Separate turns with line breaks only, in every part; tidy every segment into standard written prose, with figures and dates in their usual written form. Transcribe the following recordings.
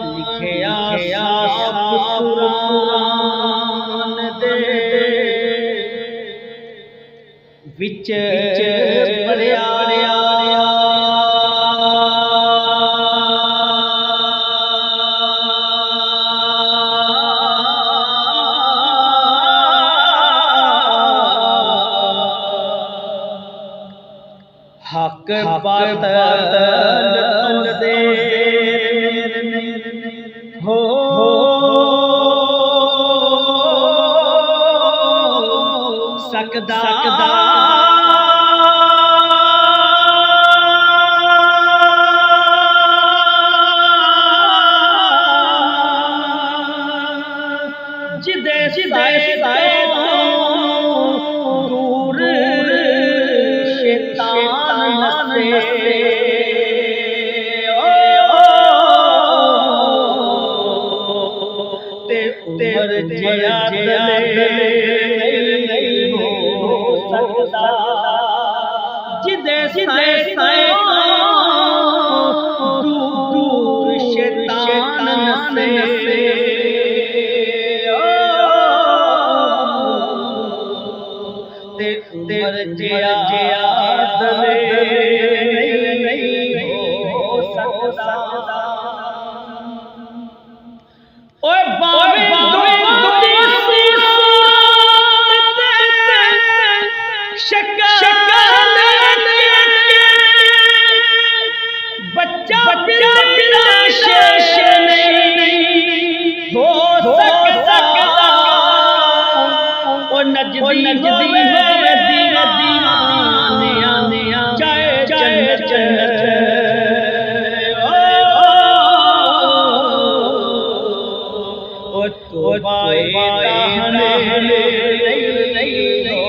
लिखिया सब कुरान दे विच पढ़िया हक बातल दे हो सकदा जिदे दूर शैतान से उमर जिया नहीं हो सकता जिदे दूर शैतान से उमर जिया नहीं हो सकता ओए बावे बच्चा बिना शेष नहीं हो सकता ओ नजदी है दीवाने जाए जन्नत ओ तो बाए नहीं हो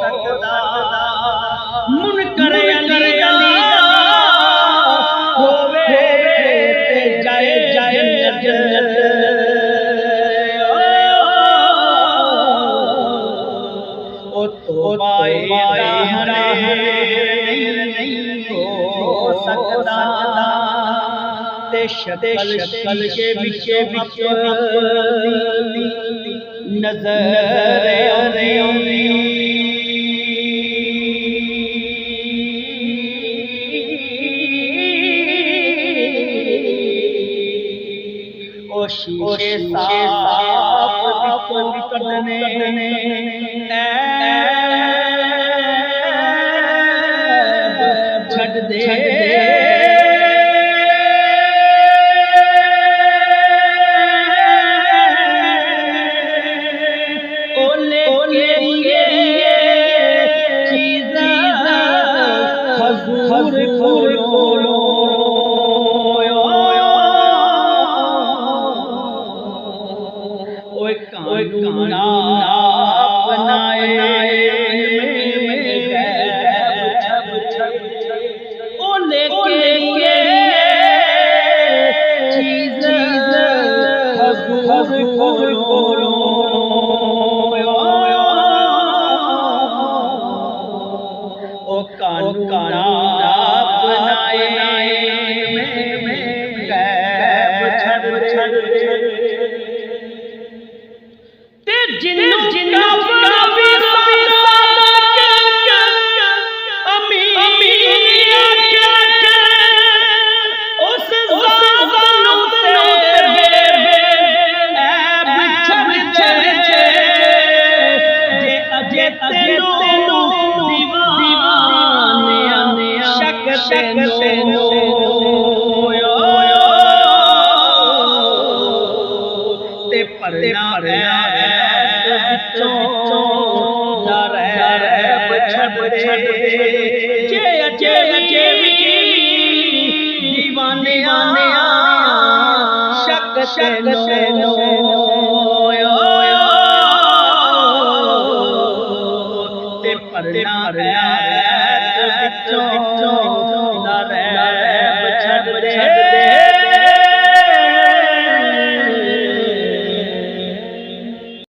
सकता मुनकर अली होवे ते जाए जन्नत ओ तो बाए नहीं हो सकता ते शक्ल के विच नजर आनी ओ शीशे साफ करने छड़ दे